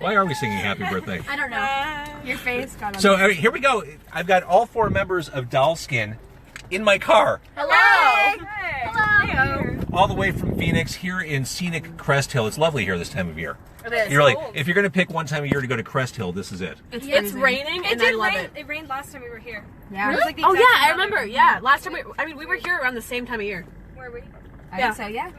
Why are we singing happy birthday? I don't know. Your face got on. So here we go. I've got all 4 members of Doll Skin in my car. Hello. Hey. Hello. All the way from Phoenix here in scenic Crest Hill. It's lovely here this time of year. It is. You're like, if you're going to pick one time of year to go to Crest Hill, this is it. It's raining and I love it. It rained last time we were here. Yeah. Really? Like the Oh exact yeah, I same remember. weather. Yeah, last time we were here around the same time of year. Where were we? I Yeah. think so, yeah.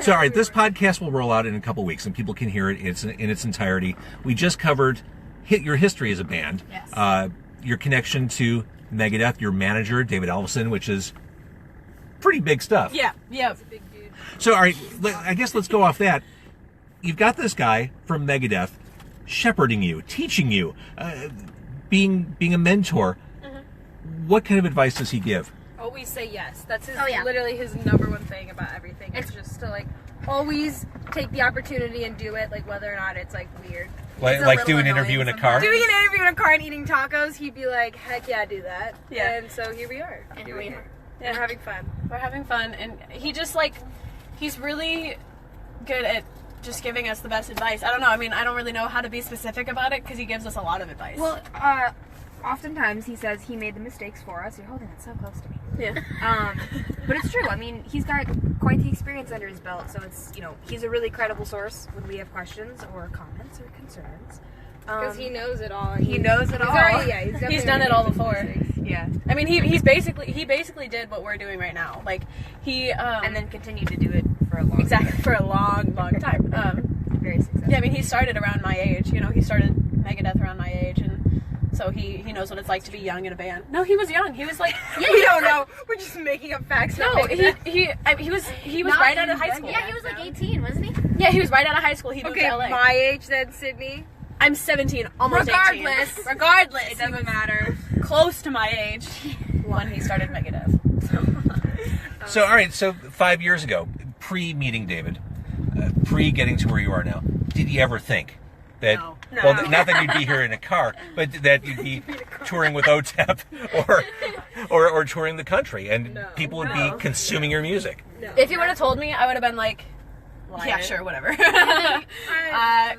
So, all right, this podcast will roll out in a couple weeks, and people can hear it in its entirety. We just covered your history as a band, Yes. your connection to Megadeth, your manager, David Ellefson, which is pretty big stuff. Yeah. Yeah. Big dude. So, all right, I guess let's go off that. You've got this guy from Megadeth shepherding you, teaching you, being a mentor. What kind of advice does he give? Always say yes. That's his, Oh, yeah. literally his number one thing about everything. It's just to like always take the opportunity and do it, like whether or not it's like weird. Like do an interview in a car? Doing an interview in a car and eating tacos, he'd be like, heck yeah, do that. Yeah. And so here we are. And doing we it. Yeah. We're having fun. We're having fun, and he just like, he's really good at just giving us the best advice. I don't know. I mean, I don't really know how to be specific about it because he gives us a lot of advice. Well, oftentimes he says he made the mistakes for us. You're holding it so close to me. yeah. But it's true. I mean, he's got quite the experience under his belt, so it's, he's a really credible source when we have questions or comments or concerns. Because he knows it all. He knows it all. He's done it all before. Yeah. I mean, he basically did what we're doing right now. Like he And then continued to do it for a long exactly time. for a long time. Very successful. Yeah, I mean, he started around my age. He started Megadeth around my age, and so he knows what it's like to be young in a band. No, he was young. He was like, We don't know. We're just making up facts. no, he was right out of high school. Yeah, he was like 18, wasn't he? Yeah, he was right out of high school. He moved Okay, to LA. my age then, Sydney. I'm 17, almost 18. Regardless, It doesn't matter. close to my age when he started Megadeth. So, all right, so 5 years ago, pre-meeting David, pre-getting to where you are now, did you ever think that, No. well, not that you'd be here in a car, but that you'd be touring with OTEP or touring the country and people would be consuming your music? No. If you would have told me, I would have been like, yeah, sure, whatever.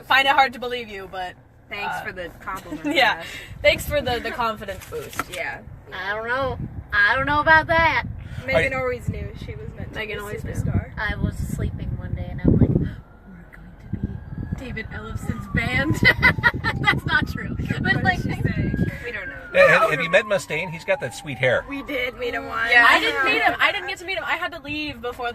Find it hard to believe you, but Thanks for the compliment. yeah. Thanks for the confidence boost. Yeah. I don't know. I don't know about that. Megan always knew she was meant to Megan be a always knew. superstar. I was sleeping one day and I'm like, we're going to be David Ellefson's band. That's not true. But like, We don't know. Have you met Mustaine? He's got that sweet hair. We did meet him once. Yeah. I didn't meet him. I didn't get to meet him. I had to leave before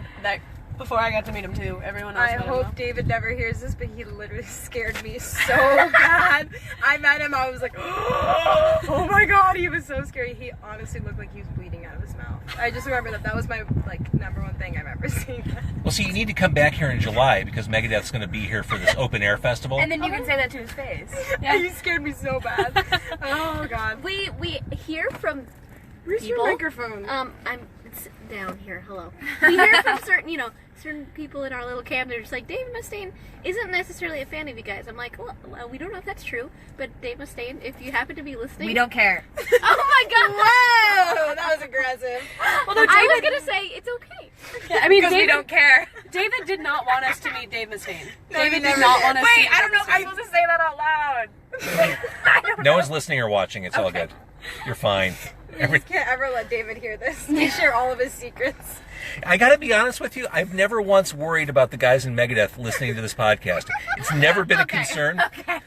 I got to meet him too. Everyone else I met him, hope though. David never hears this, but he literally scared me so bad. I met him, I was like, oh my god, he was so scary. He honestly looked like he was bleeding out of his mouth. I just remember that was my number one thing I've ever seen. Well, see, you need to come back here in July because Megadeth's going to be here for this open air festival. And then you can say that to his face. Yeah. You scared me so bad. Oh god. we hear from Where's people. your microphone? It's down here. Hello. We hear from certain people in our little camp. They're just like, Dave Mustaine isn't necessarily a fan of you guys. I'm like, well, we don't know if that's true, but Dave Mustaine, if you happen to be listening, We don't care. Oh my god! Whoa, that was aggressive. Well, no, I was David. gonna say it's okay. Yeah, I mean, Because we David, don't care. David did not want us to meet Dave Mustaine. No, David you did never not did. want us to Wait, meet I don't know if Dave I'm supposed to say that out loud. No one's listening or watching. It's all good. You're fine. You just can't ever let David hear this. He share all of his secrets. I got to be honest with you. I've never once worried about the guys in Megadeth listening to this podcast. It's never been a concern.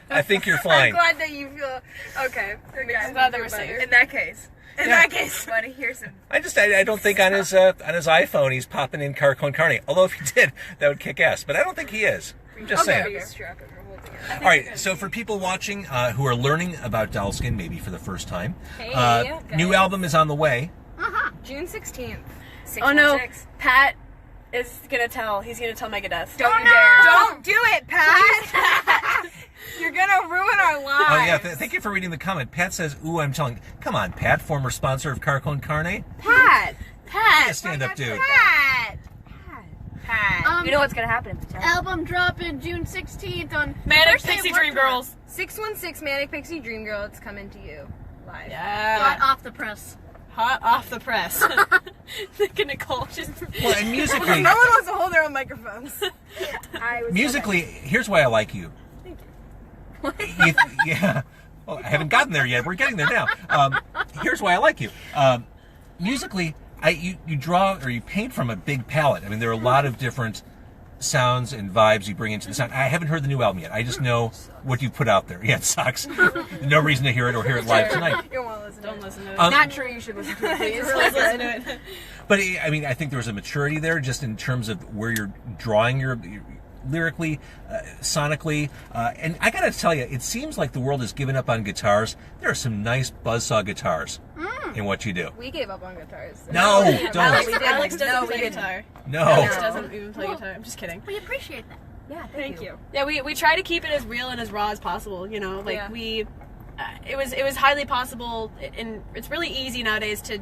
I think you're I'm fine. glad that you feel okay. I'm glad that we're safe. In that case. In that case. Want to hear some... I don't think on his iPhone he's popping in Car Con Carne. Although if he did, that would kick ass. But I don't think he is. I'm just saying. Strap it, we're holding it. All right, so for people watching who are learning about Dollskin, maybe for the first time, new album is on the way. June 16th. Oh no, Pat is gonna tell. He's gonna tell Megadeth. Don't dare. Don't do it, Pat. You're gonna ruin our lives. Oh yeah, thank you for reading the comment. Pat says, "Ooh, I'm telling." Come on, Pat, former sponsor of Car Con Carne. Pat. Yeah, stand up, dude. Pat. You know what's going to happen if you tell him. Album dropping June 16th on Manic first day of Pixie work Dream tomorrow. Girls. 616 Manic Pixie Dream Girl. It's coming to you live. Yeah. Hot off the press. Hot off the press. Look at Nicole. Just Well, and musically, No one wants to hold their own microphones. musically, here's why I like you. Yeah. Well, I haven't gotten there yet. We're getting there now. Here's why I like you. Musically, you draw or you paint from a big palette. I mean, there are a lot of different sounds and vibes you bring into the sound. I haven't heard the new album yet. I just know what you've put out there. Yeah, it sucks. No reason to hear it or hear it live tonight. You won't listen. Don't listen to it. Not true. You should listen to it. Please. Listen to it. But I mean, I think there was a maturity there, just in terms of where you're drawing your lyrically, sonically, and I gotta tell you, it seems like the world has given up on guitars. There are some nice buzzsaw guitars in what you do. We gave up on guitars. No, don't. Alex doesn't play guitar. No. Alex doesn't even play guitar. I'm just kidding. We appreciate that. Yeah, Thank you. Yeah, we try to keep it as real and as raw as possible. You know, like Yeah. it was highly possible, and it's really easy nowadays to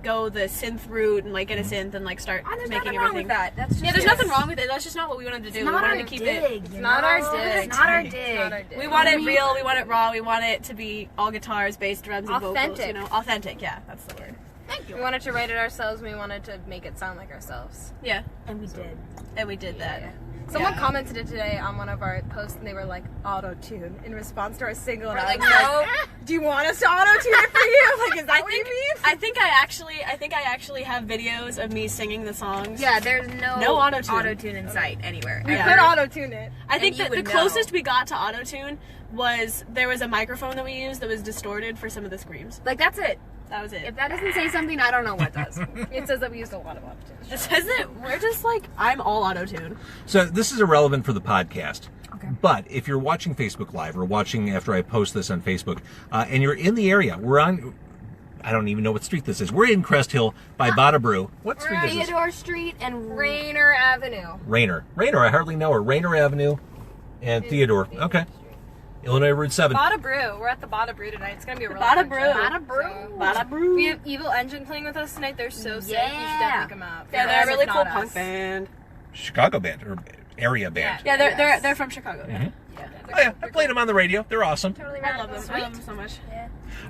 go the synth route and like get a synth and like start There's making nothing wrong everything. with that. That's just There's nothing wrong with it. That's just not what we wanted to do. We Not our wanted to keep it. dig. It's not our dig. It's not our It's dig. not our dig. We want it real. We want it raw. We want it to be all guitars, bass, drums, and vocals. Authentic. You know, authentic. Yeah, that's the word. Thank you. We wanted to write it ourselves. We wanted to make it sound like ourselves. Yeah, And we did. and we did that. Yeah. Someone Yeah. commented it today on one of our posts, and they were like, auto-tune in response to our single. And We're I like, was no. do you want us to auto-tune it for you? Like, is that what you mean? I think I actually have videos of me singing the songs. Yeah, there's No auto-tune. auto-tune in sight anywhere. We Yeah. could auto-tune it. I think you that the would know. closest we got to auto-tune was there was a microphone that we used that was distorted for some of the screams. Like, that's it. That was it. If that doesn't say something, I don't know what does. It says that we used a lot of auto-tune. It says that we're just like, I'm all auto-tune. So this is irrelevant for the podcast. Okay. But if you're watching Facebook Live or watching after I post this on Facebook, and you're in the area, we're on, I don't even know what street this is. We're in Crest Hill by Bada Brew. What street is this? Theodore Street and Rainer Avenue. Rayner, I hardly know her. Rayner Avenue and Theodore. Okay. Illinois Route 7. Bada Brew. We're at the Bada Brew tonight. It's going to be a real Bada fun Brew. show. Bada Brew. So- Bada Brew. We have Evil Engine playing with us tonight. They're so sick. You should Yeah. definitely come out. Yeah, they're a If really not cool us. punk band. Chicago band or area band. Yeah, Yes. they're from Chicago. Yeah. Oh yeah, I played them on the radio. They're awesome. Totally I love them. rad. I love them so much.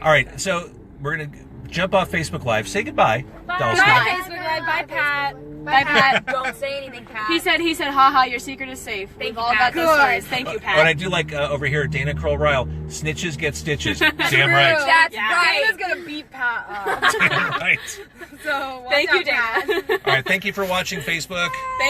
All right, so we're gonna jump off Facebook Live. Say goodbye. Bye, Dulce. Facebook Live. Bye, Pat. Bye, Pat. Don't say anything, Pat. He said, haha, your secret is safe. We've you, all Pat. got those Good. stories. Thank you, When I Pat. do like over here, Dana Kroll Ryle, snitches get stitches. Damn True. right. That's Yeah. right. Dana's going to beat Pat up. Damn right. So watch Thank out, you, Pat. Dana. All right, thank you for watching Facebook.